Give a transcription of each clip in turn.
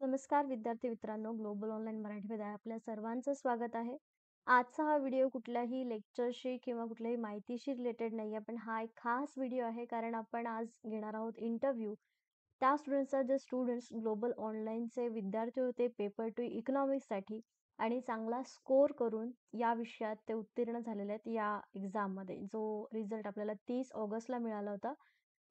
नमस्कार विद्यार्थी मित्रांनो, ग्लोबल ऑनलाईन मराठीमध्ये आपल्या सर्वांचं स्वागत आहे. आजचा हा व्हिडिओ कुठल्याही लेक्चरशी किंवा कुठल्याही माहितीशी रिलेटेड नाही आहे, पण हा एक खास व्हिडिओ आहे कारण आपण आज घेणार आहोत इंटरव्ह्यू त्या स्टुडंट्सचा जे स्टुडंट्स ग्लोबल ऑनलाईनचे विद्यार्थी होते पेपर 2 इकॉनॉमिक्ससाठी आणि चांगला स्कोर करून या विषयात ते उत्तीर्ण झालेले आहेत या एक्झाममध्ये. जो रिझल्ट आपल्याला 30 ऑगस्टला मिळाला होता.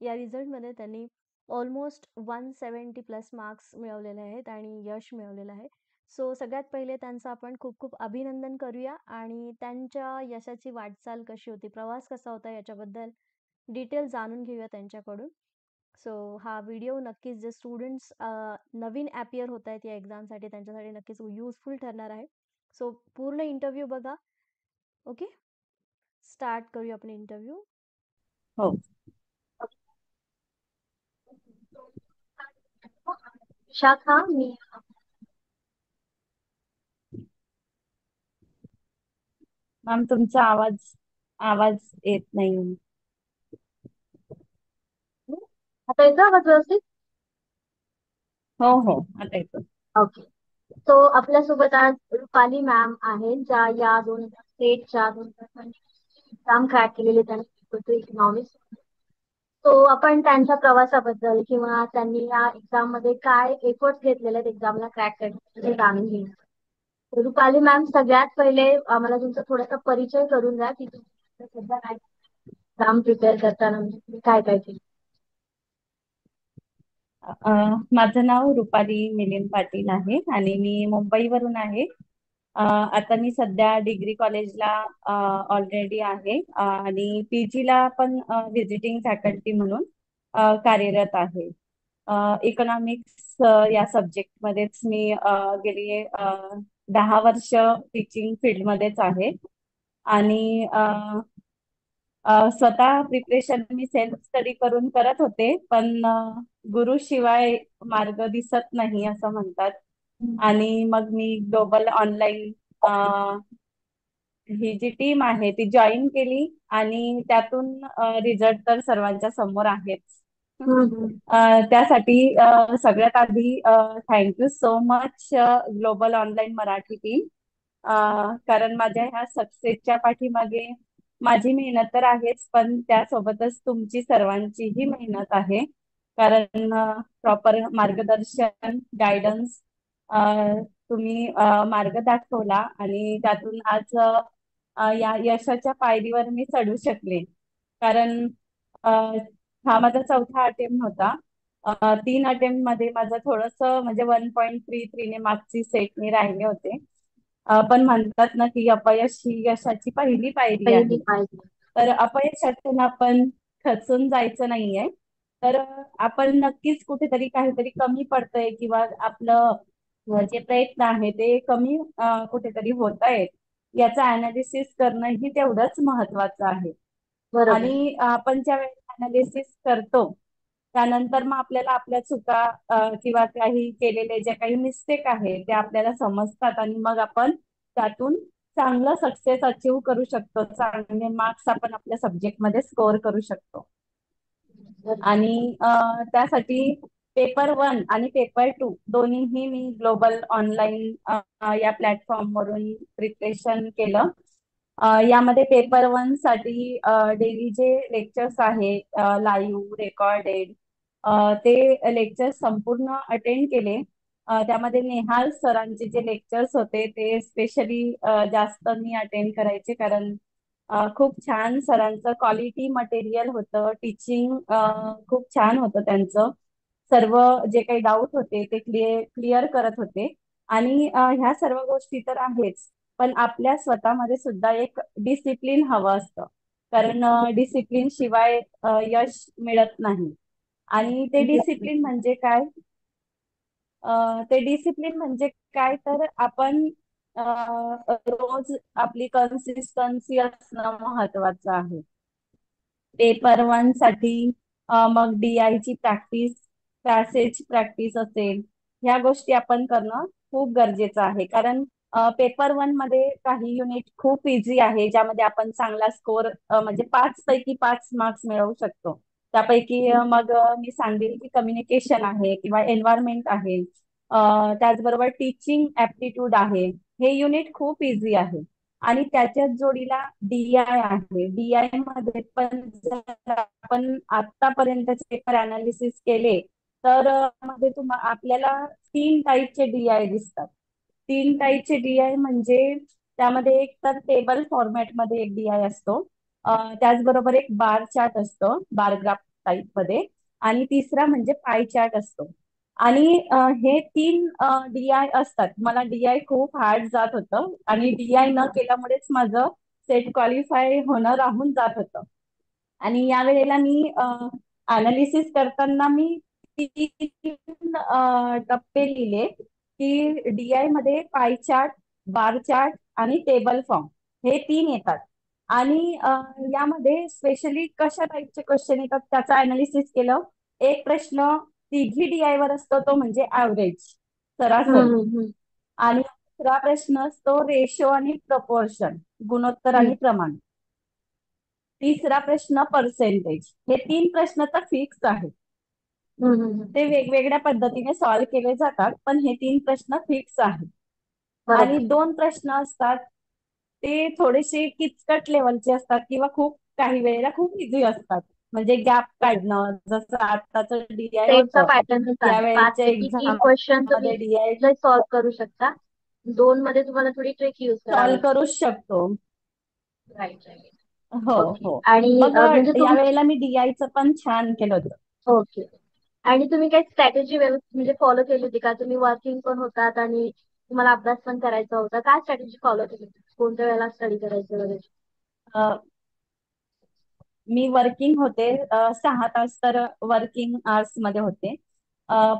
या रिझल्टमध्ये त्यांनी ऑलमोस्ट 170 प्लस मार्क्स मिळवलेले आहेत आणि यश मिळवलेलं आहे. सो सगळ्यात पहिले त्यांचं आपण खूप खूप अभिनंदन करूया आणि त्यांच्या यशाची वाटचाल कशी होती, प्रवास कसा होता याच्याबद्दल डिटेल जाणून घेऊया त्यांच्याकडून. सो हा व्हिडिओ नक्कीच जे स्टुडंट्स नवीन ॲपियर होत आहेत या एक्झामसाठी त्यांच्यासाठी नक्कीच युजफुल ठरणार आहे. सो पूर्ण इंटरव्ह्यू बघा. ओके, स्टार्ट करूया आपण इंटरव्ह्यू. हो. शाखा मी मॅम तुमचा आवाज आवाज येत नाही. आता येतो आवाज व्यवस्थित? हो हो, आता येतो. ओके. तो आपल्यासोबत आज रुपाली मॅम आहेत, ज्या या 2008च्या 2020 एक्झाम क्रॅक केलेले त्यांनी इकॉनॉमिक्स. तो आपण त्यांच्या प्रवासाबद्दल किंवा त्यांनी या एक्झाम मध्ये काय एफर्ट्स घेतलेले आहेत एक्झामला क्रॅक करण्यासाठी ते जाणून घेऊ. तर रुपाली मॅम, सगळ्यात पहिले आम्हाला तुमचा थोडासा परिचय करून द्या की तुम्ही सध्या काय एक्झाम प्रिपेअर करताना म्हणजे तुम्ही काय काय केलं. माझं नाव रुपाली मिलिंद पाटील आहे आणि मी मुंबईवरून आहे. आता मी सध्या डिग्री कॉलेजला ऑलरेडी आहे आणि पीजीला पण व्हिजिटिंग फॅकल्टी म्हणून कार्यरत आहे. इकॉनॉमिक्स या सब्जेक्ट मध्येच मी गेली 10 वर्ष टीचिंग फील्डमध्येच आहे आणि स्वतः प्रिपरेशन मी सेल्फ स्टडी करून करत होते, पण गुरु शिवाय मार्ग दिसत नाही असं म्हणतात. आणि मग मी ग्लोबल ऑनलाईन ही जी टीम आहे ती जॉईन केली आणि त्यातून रिझल्ट तर सर्वांच्या समोर आहेच. हम्म. त्यासाठी सगळ्यात आधी thank you so much global online Marathi team. कारण माझ्या ह्या सक्सेसच्या पाठीमागे माझी मेहनत तर आहेच, पण त्यासोबतच तुमची सर्वांचीही मेहनत आहे. कारण प्रॉपर मार्गदर्शन, गायडन्स, तुम्ही मार्ग दाखवला आणि त्यातून आज या यशाच्या पायरीवर मी चढू शकले. कारण अ, हा माझा चौथा अटेम्प्ट होता. 3 अटेम्प्ट मध्ये माझं थोडस म्हणजे 1.33 ने मागची सेट मी राहिले होते. पण म्हणतात ना की अपयश ही यशाची पहिली पायरी पहिली आहे. पाहिजे. तर अपयशातून आपण खचून जायचं नाहीये. तर आपण नक्कीच कुठेतरी काहीतरी कमी पडतंय किंवा आपलं जे प्रयत्न आहे ते कमी कुठेतरी होत आहेत, याचं अनालिसिस करणं ही तेवढंच महत्वाचं आहे. बरोबर. आणि आपण ज्या वेळेस अनालिसिस करतो त्यानंतर मग आपल्याला आपल्या चुका किंवा काही केलेले जे काही मिस्टेक आहे ते आपल्याला समजतात आणि मग आपण त्यातून चांगलं सक्सेस अचीव्ह करू शकतो, चांगले मार्क्स आपण आपल्या सब्जेक्ट मध्ये स्कोअर करू शकतो. आणि त्यासाठी पेपर 1 आणि पेपर 2 दोन्हीही मी ग्लोबल ऑनलाईन या प्लॅटफॉर्म वरून प्रिपरेशन केलं. यामध्ये पेपर 1 साठी डेली जे लेक्चर्स आहे लाईव्ह रेकॉर्डेड, ते लेक्चर्स संपूर्ण अटेंड केले. त्यामध्ये नेहाल सरांचे जे लेक्चर्स होते ते स्पेशली जास्त मी अटेंड करायचे, कारण खूप छान सरांचं क्वालिटी मटेरियल होतं. टीचिंग खूप छान होतं त्यांचं. सर्व जे काही डाऊट होते ते क्लिअर करत होते. आणि ह्या सर्व गोष्टी तर आहेच, पण आपल्या स्वतःमध्ये सुद्धा एक डिसिप्लिन हवं असतं. कारण डिसिप्लिन शिवाय यश मिळत नाही. आणि ते डिसिप्लिन म्हणजे काय? ते डिसिप्लिन म्हणजे काय तर आपण रोज आपली कन्सिस्टन्सी असणं महत्वाचं आहे. पेपर 1 साठी मग DI ची प्रॅक्टिस, पॅसेज प्रॅक्टिस असेल, ह्या गोष्टी आपण करणं खूप गरजेचं आहे. कारण पेपर 1 मध्ये काही युनिट खूप इझी आहे, ज्यामध्ये आपण चांगला स्कोर म्हणजे 5 पैकी 5 मार्क्स मिळवू शकतो. त्यापैकी मग मी सांगेल की कम्युनिकेशन आहे किंवा एन्व्हायरमेंट आहे. त्याचबरोबर टीचिंग ऍप्टिट्यूड आहे. हे युनिट खूप इझी आहे. आणि त्याच्याच जोडीला डीआय आहे. डीआय मध्ये पण जर आपण आतापर्यंतचे पेपर अनालिसिस केले तर मध्ये आपल्याला 3 टाईपचे डीआय दिसतात. 3 टाईपचे डीआय म्हणजे त्यामध्ये एक तर टेबल फॉर्मॅटमध्ये एक डीआय असतो. त्याचबरोबर एक बार चार्ट असतो, बार ग्राफ टाईप मध्ये. आणि तिसरा म्हणजे पाय चार्ट असतो. आणि हे 3 डीआय असतात. मला डीआय खूप हार्ड जात होतं आणि डीआय न केल्यामुळेच माझं सेट क्वालिफाय होणं राहून जात होतं. आणि या वेळेला मी अनालिसिस करताना मी 3 टप्पे लिहिले की डीआय मध्ये पाय चार्ट, बार चार्ट आणि टेबल फॉर्म हे 3 येतात. आणि यामध्ये स्पेशली कशा टाईपचे क्वेश्चन येतात त्याचा अनालिसिस केलं. एक प्रश्न तिघी डीआय वर असतो, तो म्हणजे ऍव्हरेज, हम्म, सरासरी. हम्म, आणि दुसरा प्रश्न असतो रेशो आणि प्रपोर्शन, गुणोत्तर हम्म, आणि प्रमाण. तिसरा प्रश्न पर्सेंटेज. हे 3 प्रश्न तर फिक्स आहेत. हम्म, हम्म. ते वेगवेगळ्या पद्धतीने सॉल्व्ह केले जातात, पण हे 3 प्रश्न फिक्स आहेत. आणि बरोबर. 2 प्रश्न असतात ते थोडेसे किचकट लेवलचे असतात किंवा खूप काही वेळेला खूप इझी असतात. म्हणजे गॅप काढणं, जसं आताच डीआय सेटचा होतं. पॅटर्नच या आहे, पाच वेळेच्या पैकी एक्झाम 3 क्वेश्चन तुम्ही मध्ये डीआय सॉल्व्ह करू शकता. 2 मध्ये तुम्हाला थोडी ट्रिक युज करावी सॉल्व्ह लागते. करूच शकतो. Right, right. हो, ओके. हो. आणि मग म्हणजे या तुम्ही, वेळेला मी डीआयचं पण छान केलं होतं. ओके. आणि तुम्ही काही स्ट्रॅटेजी व्यवस्थित म्हणजे फॉलो केली होती का? तुम्ही वर्किंग पण होतात आणि तुम्हाला अभ्यास पण करायचा होता. काय स्ट्रॅटेजी फॉलो केली होती? कोणत्या वेळेला स्टडी करायचं वगैरे? अ, मी वर्किंग होते. 6 तास तर वर्किंग आवर्स मध्ये होते.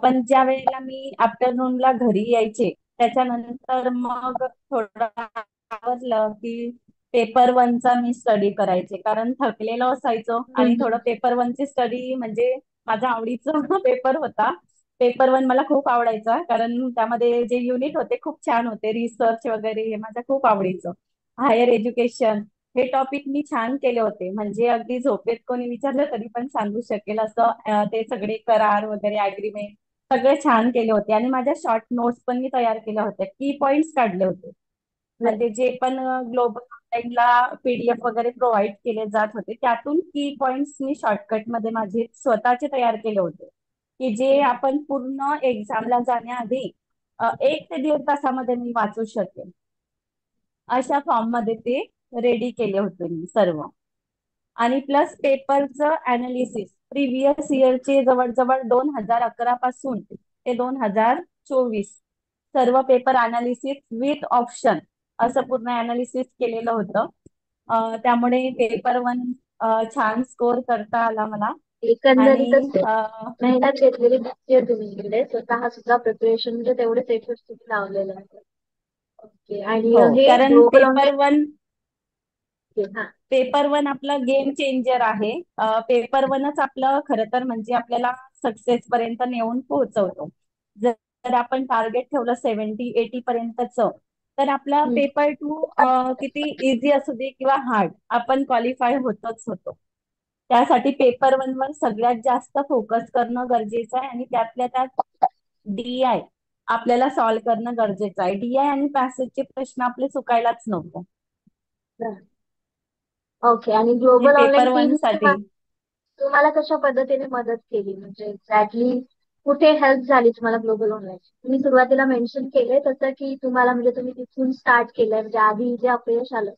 पण ज्या वेळेला मी आफ्टरनूनला घरी यायचे त्याच्यानंतर मग थोडं आवरलं की पेपर 1चा मी स्टडी करायचे, कारण थकलेलो असायचो. आणि हम्म, थोडं पेपर 1ची स्टडी म्हणजे माझा आवडीचा पेपर होता. पेपर 1 मला खूप आवडायचा, कारण त्यामध्ये जे युनिट होते खूप छान होते. रिसर्च वगैरे हे माझं खूप आवडीचं. हायर एज्युकेशन हे टॉपिक मी छान केले होते. म्हणजे अगदी झोपेत कोणी विचारलं तरी पण सांगू शकेल असं ते सगळे करार वगैरे अग्रीमेंट सगळे छान केले होते. आणि माझ्या शॉर्ट नोट्स पण मी तयार केल्या होत्या, की पॉइंट्स काढले होते. हम्म. म्हणजे जे पण ग्लोबल ऑनलाईनला पीडीएफ वगैरे प्रोव्हाइड केले जात होते त्यातून की पॉइंट्स मी शॉर्टकट मध्ये माझे स्वतःचे तयार केले होते, की जे आपण पूर्ण एक्झामला जाण्याआधी 1 ते 1.5 तासामध्ये मी वाचू शकेल. अशा फॉर्म मध्ये ते रेडी केले होते मी सर्व. आणि प्लस पेपरचं अनालिसिस प्रिव्हियस इयरचे जवळजवळ 2011 पासून ते 2024 सर्व पेपर अनालिसिस विथ ऑप्शन असं पूर्ण अनालिसिस केलेलं होतं. त्यामुळे पेपर 1 छान स्कोर करता आला मला. आणि एकंदरीतच मेहनत घेतलेली दिसते तुम्ही इकडे. स्वतः सुद्धा प्रिपरेशन म्हणजे तेवढेच एफर्ट्स तुम्ही लावलेले आहेत. ओके. आणि हो, हे कारण ग्लोबल पेपर ऑनलाईन. वन हा. पेपर वन आपला गेम चेंजर आहे. पेपर 1च आपलं खरं तर म्हणजे आपल्याला सक्सेस पर्यंत नेऊन पोहोचवतो. जर आपण टार्गेट ठेवलं 70-80 पर्यंतच, तर आपला हम्म. पेपर 2 किती इझी असू दे किंवा हार्ड, आपण क्वालिफाय होतच होतो. त्यासाठी पेपर 1 वर सगळ्यात जास्त फोकस करणं गरजेचं आहे. आणि त्यातल्या त्यात डीआय आपल्याला सॉल्व्ह करणं गरजेचं आहे. डीआय आणि पॅसेजचे प्रश्न आपले चुकायलाच नको. ओके. आणि हे ग्लोबल ऑनलाईन पेपर 1 टीमने साठी. तुम्हाला कशा पद्धतीने मदत केली? म्हणजे एक्झॅक्टली कुठे हेल्प झाली तुम्हाला ग्लोबल ऑनलाईन? तुम्ही सुरुवातीला मेन्शन केलंय तसं की तुम्हाला म्हणजे तुम्ही तिथून स्टार्ट केलंय, म्हणजे आधी जे अपयश आलं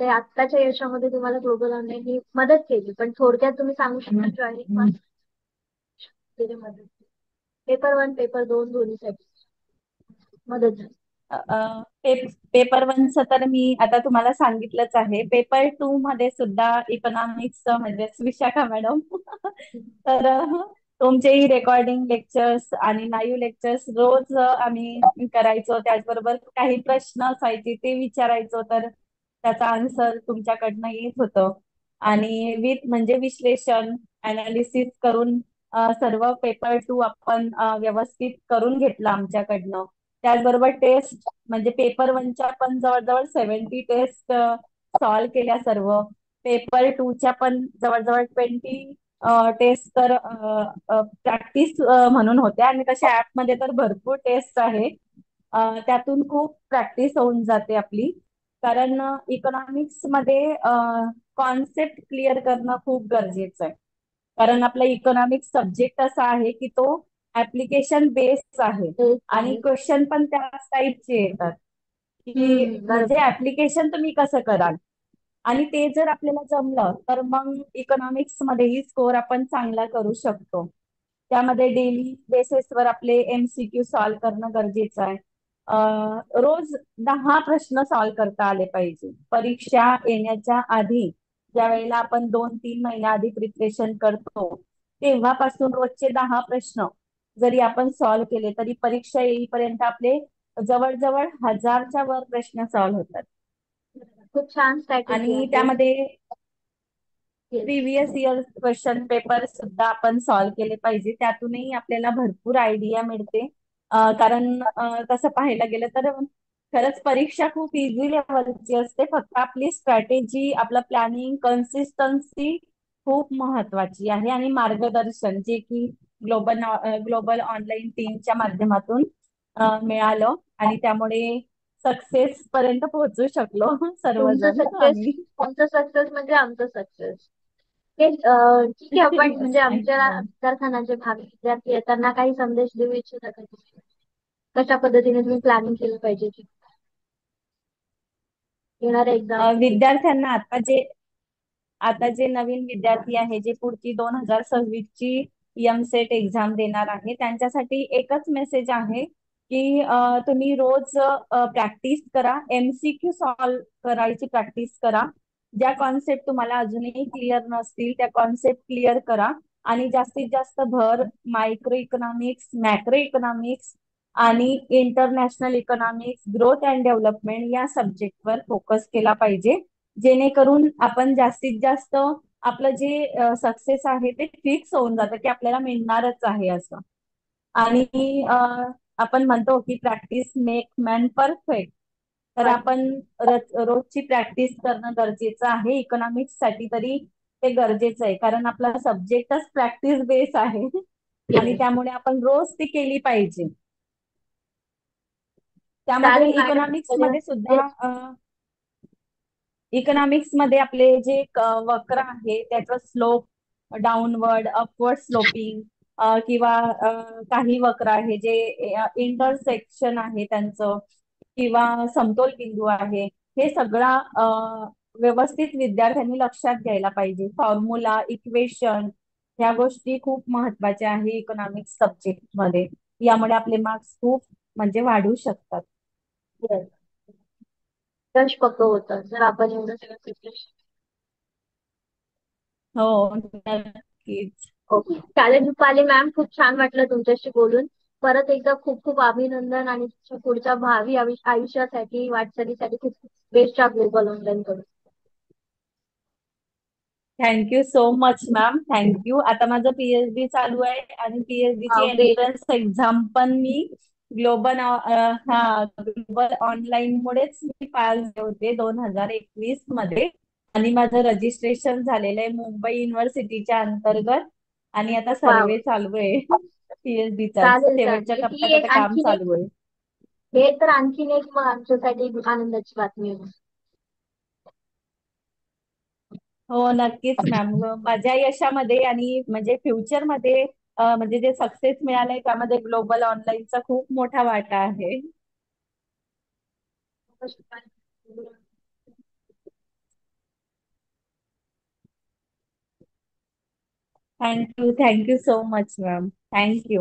ते आत्ताच्या यशामध्ये तुम्हाला ग्लोबल ऑनलाईन ही मदत केली. पण थोडक्यात तुम्ही सांगू शकता जॉईनिंग मदत, पेपर 1 पेपर 2 दोन्हीसाठी मदत झाली? पेपर 1च तर मी आता तुम्हाला सांगितलंच आहे. पेपर 2 मध्ये सुद्धा इकॉनॉमिक्स म्हणजे विशाखा मॅडम तर तुमचेही रेकॉर्डिंग लेक्चर्स आणि लाईव्ह लेक्चर्स रोज आम्ही करायचो. त्याचबरोबर काही प्रश्न असायचे ते विचारायचो, तर त्याचा आन्सर तुमच्याकडनं येत होतं. आणि विथ म्हणजे विश्लेषण अनालिसिस करून सर्व पेपर 2 आपण व्यवस्थित करून घेतलं आमच्याकडनं. त्याचबरोबर टेस्ट म्हणजे पेपर 1च्या पण जवळजवळ 70 टेस्ट सॉल्व्ह केल्या सर्व. पेपर 2च्या पण जवळजवळ 20 टेस्ट तर प्रॅक्टिस म्हणून होते आणि तशा ऍपमध्ये तर भरपूर टेस्ट आहे. त्यातून खूप प्रॅक्टिस होऊन जाते आपली. कारण इकॉनॉमिक्स मध्ये कॉन्सेप्ट क्लिअर करणं खूप गरजेचं आहे. कारण आपला इकॉनॉमिक्स सब्जेक्ट असा आहे की तो ऍप्लिकेशन बेस्ड आहे. तेच आणि आहे. क्वेश्चन पण त्याच टाईपचे येतात की म्हणजे बरोबर. ऍप्लिकेशन तुम्ही कसं कराल. आणि ते जर आपल्याला जमलं तर मग इकॉनॉमिक्स मध्येही स्कोर आपण चांगला करू शकतो. त्यामध्ये डेली बेसिसवर आपले एमसीक्यू सॉल्व्ह करणं गरजेचं आहे. रोज 10 प्रश्न सॉल्व्ह करता आले पाहिजे. परीक्षा येण्याच्या आधी ज्या वेळेला आपण 2-3 महिन्या आधी प्रिपरेशन करतो तेव्हापासून रोजचे 10 प्रश्न जरी आपण सॉल्व्ह केले तरी परीक्षा येईपर्यंत आपले जवळजवळ 1000च्या वर प्रश्न सॉल्व्ह होतात. खूप छान स्ट्रॅटेजी आणि आहे. त्यामध्ये yes. Previous year question paper सुद्धा आपण सॉल्व्ह केले पाहिजे. त्यातूनही आपल्याला भरपूर आयडिया मिळते. कारण तसं पाहायला गेलं तर खरंच परीक्षा खूप इझी लेवलची असते. फक्त आपली स्ट्रॅटेजी, आपलं प्लॅनिंग, कन्सिस्टन्सी खूप महत्वाची आहे आणि मार्गदर्शन जे की ग्लोबल ग्लोबल ऑनलाईन टीमच्या माध्यमातून मिळालं आणि त्यामुळे सक्सेस पर्यंत पोहोचू शकलो तुमचं सर्वजण सक्सेस, आम्ही. तुमचं सक्सेस म्हणजे आमचं सक्सेस. ठीक आहे, आपण येस, म्हणजे आमच्या थँक्यू. विद्यार्थ्यांना, जे भावी विद्यार्थी आहेत त्यांना काही संदेश देऊ इच्छिता का तुम्ही? कशा पद्धतीने तुम्ही प्लॅनिंग केलं पाहिजे येणाऱ्या एक्झामसाठी? विद्यार्थ्यांना आता जे नवीन विद्यार्थी आहे जे पुढची 2026ची एमसेट एक्झाम देणार आहे त्यांच्यासाठी एकच मेसेज आहे की तुम्ही रोज प्रॅक्टिस करा, एमसीक्यू सॉल्व करायची प्रॅक्टिस करा. ज्या कॉन्सेप्ट तुम्हाला अजूनही क्लिअर नसतील त्या कॉन्सेप्ट क्लिअर करा. आणि जास्तीत जास्त भर मायक्रो इकॉनॉमिक्स, मॅक्रो इकॉनॉमिक्स आणि international economics, growth and development या सब्जेक्टवर फोकस केला पाहिजे. जेणेकरून आपण जास्तीत जास्त आपलं जे सक्सेस आहे ते फिक्स होऊन जातं की आपल्याला मिळणारच आहे असं. आणि आपण म्हणतो की प्रॅक्टिस मेक मॅन परफेक्ट. तर आपण रोजची प्रॅक्टिस करणं गरजेचं आहे. इकॉनॉमिक्स साठी तरी ते गरजेचं आहे कारण आपला सब्जेक्टच प्रॅक्टिस बेस आहे. आणि त्यामुळे आपण रोज ती केली पाहिजे. त्यामध्ये चालेल इकॉनॉमिक्स मॅडम. मध्ये सुद्धा इकॉनॉमिक्स मध्ये आपले जे वक्र आहे त्याचं स्लोप डाऊनवर्ड, अपवर्ड स्लोपिंग किंवा काही वक्र आहे जे इंटरसेक्शन आहे त्यांचं किंवा समतोल बिंदू आहे. हे सगळा व्यवस्थित विद्यार्थ्यांनी लक्षात घ्यायला पाहिजे. फॉर्म्युला, इक्वेशन ह्या गोष्टी खूप महत्वाच्या आहे इकॉनॉमिक्स सब्जेक्ट मध्ये. यामुळे आपले मार्क्स खूप म्हणजे वाढू शकतात. यश पक्क होतं जर आपण एवढं सगळं प्रिपरेशन. हो, नक्कीच. ओके, चालेल रुपाली मॅम, खूप छान वाटलं तुमच्याशी बोलून. परत एकदा खूप खूप अभिनंदन आणि तुमच्या पुढच्या भावी आयुष्यासाठी, वाटचालीसाठी खूप बेस्ट ऑफ ग्लोबल ऑनलाईन करू. Thank you so much ma'am, thank you. आता माझं पीएचडी चालू आहे आणि पीएचडी ची ग्रेट. एंट्रन्स एक्झाम पण मी ग्लोबल ऑनलाईन मुळेच मी पास होते 2021 मध्ये. आणि माझं रजिस्ट्रेशन झालेलं आहे मुंबई युनिव्हर्सिटीच्या अंतर्गत. आणि आता वाव. सर्वे चालू आहे पीएचडीचा चालेल शेवटच्या चालेल, ही टप्प्यात आता एक काम आणखीन एक, चालू आहे. हे तर आणखीन एक मग आमच्यासाठी आनंदाची बातमी आहे. हो, नक्कीच मॅम. माझ्या यशामध्ये आणि म्हणजे फ्युचरमध्ये म्हणजे जे सक्सेस मिळालंय त्यामध्ये ग्लोबल ऑनलाईनचा खूप मोठा वाटा आहे. Thank you, thank you so much ma'am, thank you.